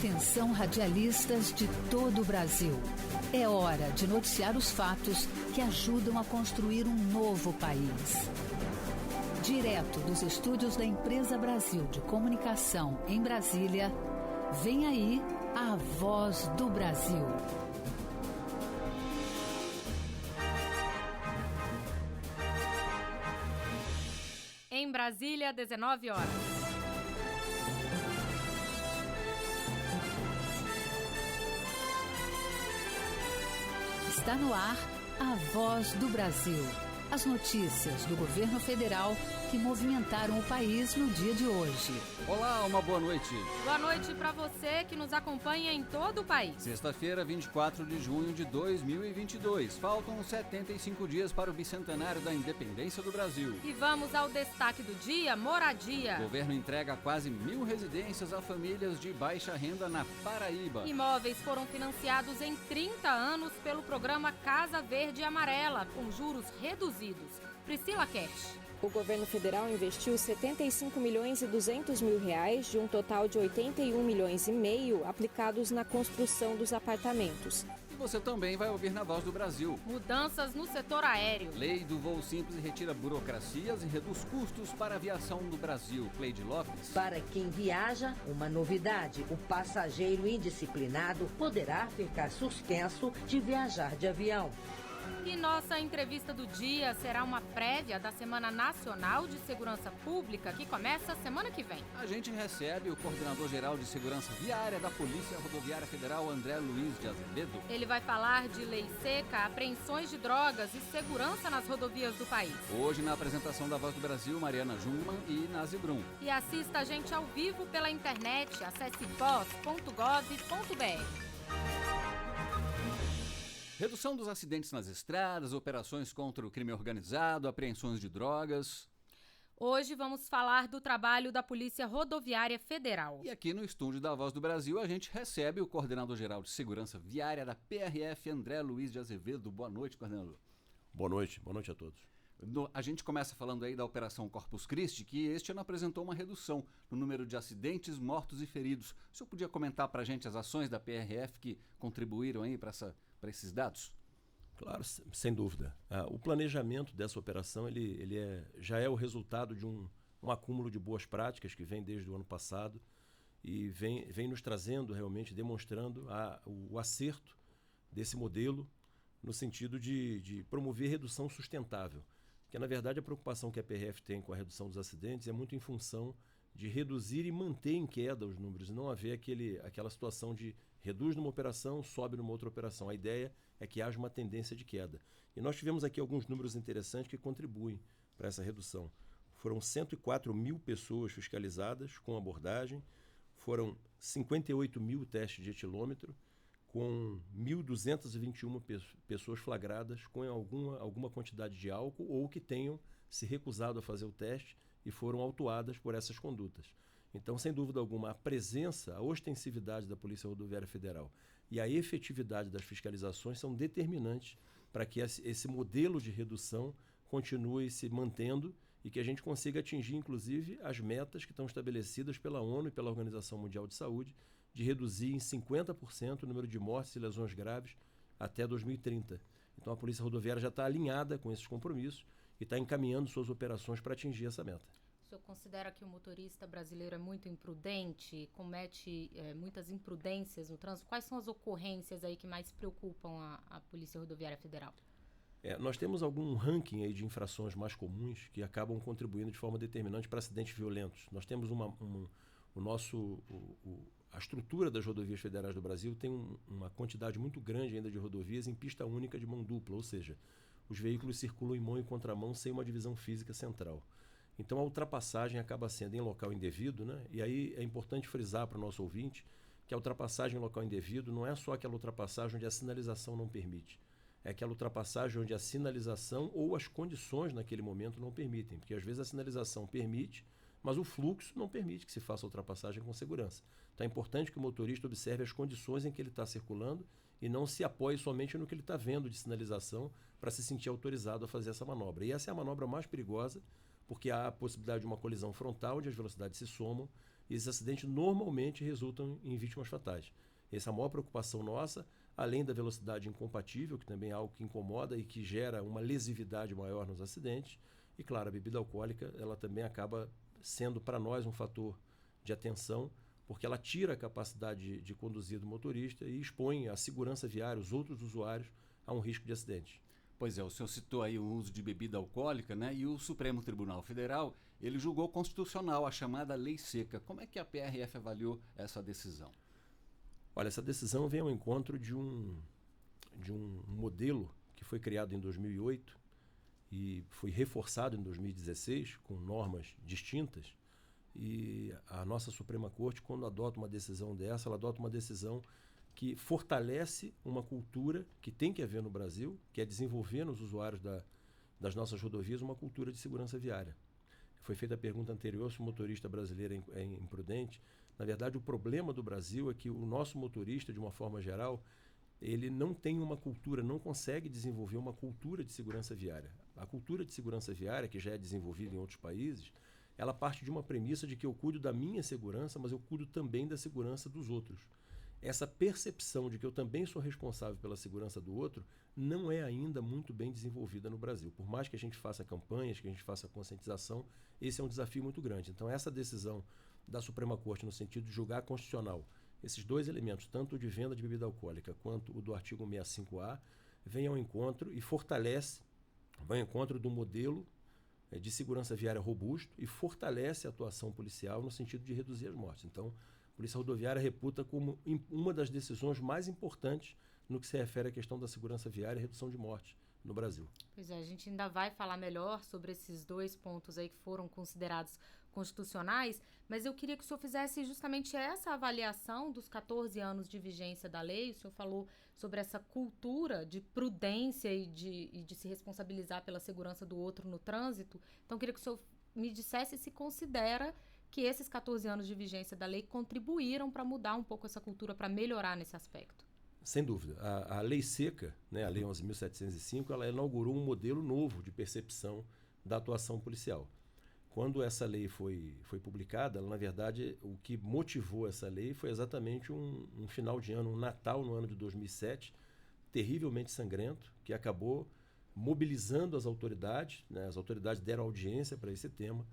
Atenção, radialistas de todo o Brasil. É hora de noticiar os fatos que ajudam a construir um novo país. Direto dos estúdios da Empresa Brasil de Comunicação em Brasília, vem aí a Voz do Brasil. Em Brasília, 19 horas. Está no ar a Voz do Brasil. As notícias do governo federal que movimentaram o país no dia de hoje. Olá, uma boa noite. Boa noite para você que nos acompanha em todo o país. Sexta-feira, 24 de junho de 2022. Faltam 75 dias para o bicentenário da independência do Brasil. E vamos ao destaque do dia: moradia. O governo entrega quase 1.000 residências a famílias de baixa renda na Paraíba. Imóveis foram financiados em 30 anos pelo programa Casa Verde e Amarela, com juros reduzidos. Priscila Cash. O governo federal investiu 75 milhões e 200 mil reais de um total de 81 milhões e meio aplicados na construção dos apartamentos. E você também vai ouvir na Voz do Brasil. Mudanças no setor aéreo. Lei do voo simples retira burocracias e reduz custos para a aviação no Brasil. Cleide Lopes. Para quem viaja, uma novidade: o passageiro indisciplinado poderá ficar suspenso de viajar de avião. E nossa entrevista do dia será uma prévia da Semana Nacional de Segurança Pública, que começa semana que vem. A gente recebe o Coordenador-Geral de Segurança Viária da Polícia Rodoviária Federal, André Luiz de Azevedo. Ele vai falar de lei seca, apreensões de drogas e segurança nas rodovias do país. Hoje, na apresentação da Voz do Brasil, Mariana Jungmann e Nazi Brum. E assista a gente ao vivo pela internet. Acesse voz.gov.br. Redução dos acidentes nas estradas, operações contra o crime organizado, apreensões de drogas. Hoje vamos falar do trabalho da Polícia Rodoviária Federal. E aqui no estúdio da Voz do Brasil a gente recebe o Coordenador-Geral de Segurança Viária da PRF, André Luiz de Azevedo. Boa noite, coordenador. Boa noite a todos. A gente começa falando aí da Operação Corpus Christi, que este ano apresentou uma redução no número de acidentes, mortos e feridos. O senhor podia comentar para a gente as ações da PRF que contribuíram aí para esses dados? Claro, sem dúvida. O planejamento dessa operação já é o resultado de um acúmulo de boas práticas que vem desde o ano passado e vem nos trazendo, realmente demonstrando o acerto desse modelo no sentido de promover redução sustentável. Porque, na verdade, a preocupação que a PRF tem com a redução dos acidentes é muito em função de reduzir e manter em queda os números, e não haver aquela situação de reduz numa operação, sobe numa outra operação. A ideia é que haja uma tendência de queda. E nós tivemos aqui alguns números interessantes que contribuem para essa redução. Foram 104 mil pessoas fiscalizadas com abordagem, foram 58 mil testes de etilômetro, com 1.221 pessoas flagradas com alguma quantidade de álcool ou que tenham se recusado a fazer o teste e foram autuadas por essas condutas. Então, sem dúvida alguma, a presença, a ostensividade da Polícia Rodoviária Federal e a efetividade das fiscalizações são determinantes para que esse modelo de redução continue se mantendo e que a gente consiga atingir, inclusive, as metas que estão estabelecidas pela ONU e pela Organização Mundial de Saúde de reduzir em 50% o número de mortes e lesões graves até 2030. Então, a Polícia Rodoviária já está alinhada com esses compromissos e está encaminhando suas operações para atingir essa meta. O senhor considera que o motorista brasileiro é muito imprudente, comete muitas imprudências no trânsito? Quais são as ocorrências aí que mais preocupam a Polícia Rodoviária Federal? Nós temos algum ranking aí de infrações mais comuns que acabam contribuindo de forma determinante para acidentes violentos. Nós temos a estrutura das rodovias federais do Brasil tem uma quantidade muito grande ainda de rodovias em pista única de mão dupla, ou seja, os veículos circulam em mão e contramão sem uma divisão física central. Então a ultrapassagem acaba sendo em local indevido, né? E aí é importante frisar para o nosso ouvinte que a ultrapassagem em local indevido não é só aquela ultrapassagem onde a sinalização não permite. É aquela ultrapassagem onde a sinalização ou as condições naquele momento não permitem, porque às vezes a sinalização permite, mas o fluxo não permite que se faça a ultrapassagem com segurança. Então é importante que o motorista observe as condições em que ele está circulando e não se apoie somente no que ele está vendo de sinalização para se sentir autorizado a fazer essa manobra. E essa é a manobra mais perigosa, porque há a possibilidade de uma colisão frontal, onde as velocidades se somam, e esses acidentes normalmente resultam em vítimas fatais. Essa é a maior preocupação nossa, além da velocidade incompatível, que também é algo que incomoda e que gera uma lesividade maior nos acidentes. E, claro, a bebida alcoólica ela também acaba sendo para nós um fator de atenção, porque ela tira a capacidade de conduzir do motorista e expõe a segurança viária, os outros usuários, a um risco de acidente. Pois é, o senhor citou aí o uso de bebida alcoólica, né? E o Supremo Tribunal Federal, ele julgou constitucional a chamada Lei Seca. Como é que a PRF avaliou essa decisão? Olha, essa decisão vem ao encontro de um modelo que foi criado em 2008 e foi reforçado em 2016 com normas distintas. E a nossa Suprema Corte, quando adota uma decisão dessa, ela adota uma decisão que fortalece uma cultura que tem que haver no Brasil, que é desenvolver nos usuários das nossas rodovias uma cultura de segurança viária. Foi feita a pergunta anterior se o motorista brasileiro é imprudente. Na verdade, o problema do Brasil é que o nosso motorista, de uma forma geral, ele não tem uma cultura, não consegue desenvolver uma cultura de segurança viária. A cultura de segurança viária, que já é desenvolvida em outros países, ela parte de uma premissa de que eu cuido da minha segurança, mas eu cuido também da segurança dos outros. Essa percepção de que eu também sou responsável pela segurança do outro não é ainda muito bem desenvolvida no Brasil. Por mais que a gente faça campanhas, que a gente faça conscientização, esse é um desafio muito grande. Então, essa decisão da Suprema Corte, no sentido de julgar constitucional, esses dois elementos, tanto o de venda de bebida alcoólica quanto o do artigo 65A, vem ao encontro e fortalece, vai ao encontro do modelo de segurança viária robusto e fortalece a atuação policial no sentido de reduzir as mortes. Então, a Polícia Rodoviária reputa como uma das decisões mais importantes no que se refere à questão da segurança viária e redução de mortes no Brasil. Pois é, a gente ainda vai falar melhor sobre esses dois pontos aí que foram considerados constitucionais, mas eu queria que o senhor fizesse justamente essa avaliação dos 14 anos de vigência da lei. O senhor falou sobre essa cultura de prudência e de se responsabilizar pela segurança do outro no trânsito. Então, eu queria que o senhor me dissesse se considera que esses 14 anos de vigência da lei contribuíram para mudar um pouco essa cultura, para melhorar nesse aspecto. Sem dúvida. A Lei Seca, né, a Lei 11.705, ela inaugurou um modelo novo de percepção da atuação policial. Quando essa lei foi publicada, ela, na verdade, o que motivou essa lei foi exatamente um final de ano, um Natal no ano de 2007, terrivelmente sangrento, que acabou mobilizando as autoridades, né? As autoridades deram audiência para esse tema,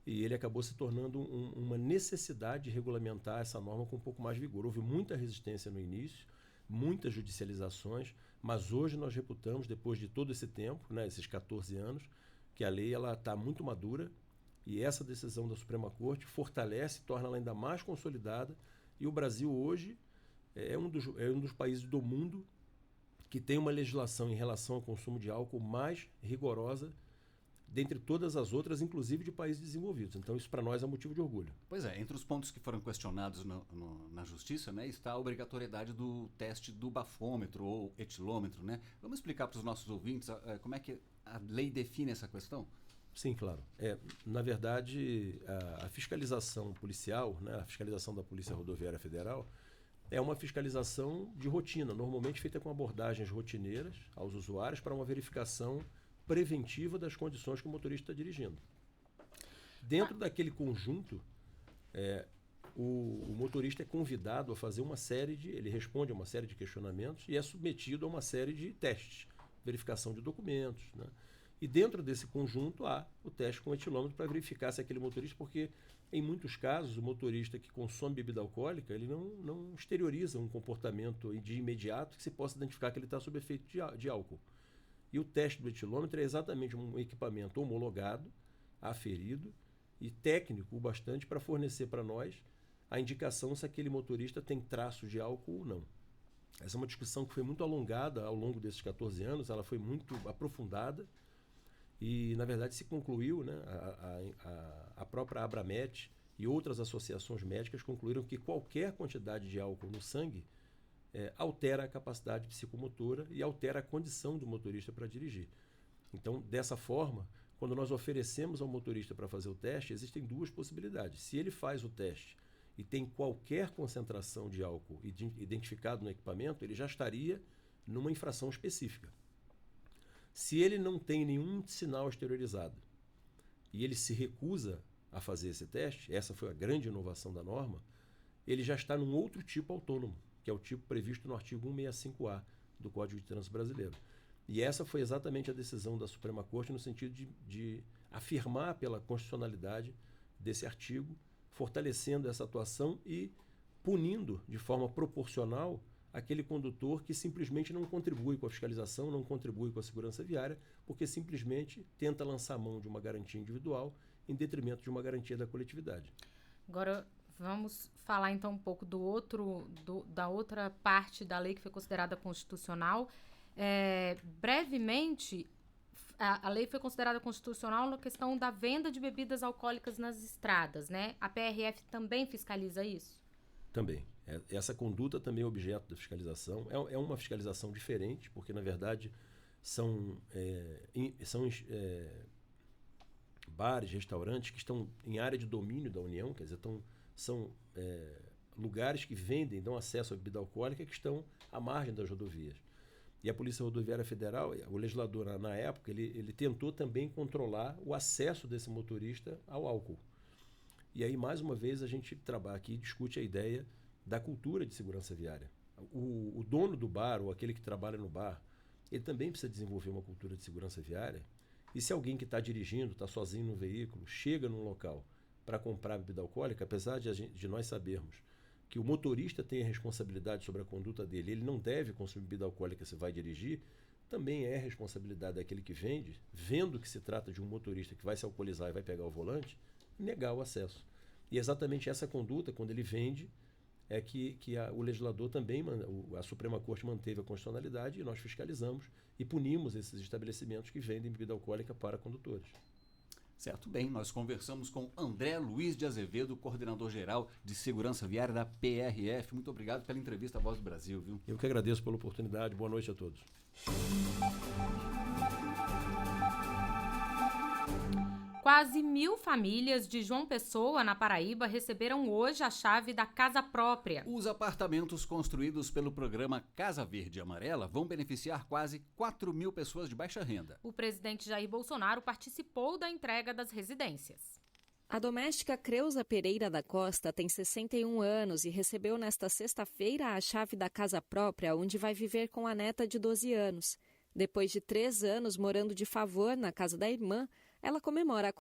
e ele acabou se tornando uma necessidade de regulamentar essa norma com um pouco mais de vigor. Houve muita resistência no início, muitas judicializações, mas hoje nós reputamos, depois de todo esse tempo, né, esses 14 anos, que a lei está muito madura, e essa decisão da Suprema Corte fortalece, torna ela ainda mais consolidada, e o Brasil hoje é um dos países do mundo que tem uma legislação em relação ao consumo de álcool mais rigorosa dentre todas as outras, inclusive de países desenvolvidos. Então, isso para nós é motivo de orgulho. Pois é, entre os pontos que foram questionados na Justiça, né, está a obrigatoriedade do teste do bafômetro ou etilômetro, né? Vamos explicar para os nossos ouvintes como é que a lei define essa questão? Sim, claro. Na verdade, a fiscalização policial, né, a fiscalização da Polícia Rodoviária Federal, é uma fiscalização de rotina, normalmente feita com abordagens rotineiras aos usuários para uma verificação preventiva das condições que o motorista está dirigindo. Dentro daquele conjunto, o motorista é convidado a fazer ele responde a uma série de questionamentos e é submetido a uma série de testes, verificação de documentos, né? E dentro desse conjunto há o teste com etilômetro para verificar se aquele motorista, porque em muitos casos o motorista que consome bebida alcoólica, ele não exterioriza um comportamento de imediato que se possa identificar que ele está sob efeito de álcool. E o teste do etilômetro é exatamente um equipamento homologado, aferido e técnico o bastante para fornecer para nós a indicação se aquele motorista tem traços de álcool ou não. Essa é uma discussão que foi muito alongada ao longo desses 14 anos, ela foi muito aprofundada e, na verdade, se concluiu, né, a própria Abramet e outras associações médicas concluíram que qualquer quantidade de álcool no sangue altera a capacidade psicomotora e altera a condição do motorista para dirigir. Então, dessa forma, quando nós oferecemos ao motorista para fazer o teste, existem duas possibilidades. Se ele faz o teste e tem qualquer concentração de álcool identificado no equipamento, ele já estaria numa infração específica. Se ele não tem nenhum sinal exteriorizado e ele se recusa a fazer esse teste, essa foi a grande inovação da norma, ele já está num outro tipo autônomo, que é o tipo previsto no artigo 165A do Código de Trânsito Brasileiro. E essa foi exatamente a decisão da Suprema Corte no sentido de afirmar pela constitucionalidade desse artigo, fortalecendo essa atuação e punindo de forma proporcional aquele condutor que simplesmente não contribui com a fiscalização, não contribui com a segurança viária, porque simplesmente tenta lançar a mão de uma garantia individual em detrimento de uma garantia da coletividade. Agora, vamos falar então um pouco da outra parte da lei que foi considerada constitucional. Brevemente, a lei foi considerada constitucional na questão da venda de bebidas alcoólicas nas estradas, né? A PRF também fiscaliza isso? Também. Essa conduta também é objeto da fiscalização. É uma fiscalização diferente, porque, na verdade, são bares, restaurantes que estão em área de domínio da União, quer dizer, são lugares que vendem, dão acesso à bebida alcoólica que estão à margem das rodovias. E a Polícia Rodoviária Federal, o legislador, na época, ele tentou também controlar o acesso desse motorista ao álcool. E aí, mais uma vez, a gente trabalha aqui e discute a ideia da cultura de segurança viária. O dono do bar ou aquele que trabalha no bar, ele também precisa desenvolver uma cultura de segurança viária. E se alguém que está dirigindo, está sozinho no veículo, chega num local para comprar bebida alcoólica, apesar de nós sabermos que o motorista tem a responsabilidade sobre a conduta dele, ele não deve consumir bebida alcoólica se vai dirigir, também é responsabilidade daquele que vende, vendo que se trata de um motorista que vai se alcoolizar e vai pegar o volante, negar o acesso. E exatamente essa conduta, quando ele vende, é que o legislador também, a Suprema Corte manteve a constitucionalidade e nós fiscalizamos e punimos esses estabelecimentos que vendem bebida alcoólica para condutores. Certo, bem, nós conversamos com André Luiz de Azevedo, coordenador-geral de Segurança Viária da PRF. Muito obrigado pela entrevista à Voz do Brasil, viu? Eu que agradeço pela oportunidade. Boa noite a todos. Quase 1.000 famílias de João Pessoa, na Paraíba, receberam hoje a chave da casa própria. Os apartamentos construídos pelo programa Casa Verde e Amarela vão beneficiar quase 4.000 pessoas de baixa renda. O presidente Jair Bolsonaro participou da entrega das residências. A doméstica Creuza Pereira da Costa tem 61 anos e recebeu nesta sexta-feira a chave da casa própria, onde vai viver com a neta de 12 anos. Depois de 3 anos morando de favor na casa da irmã, ela comemora a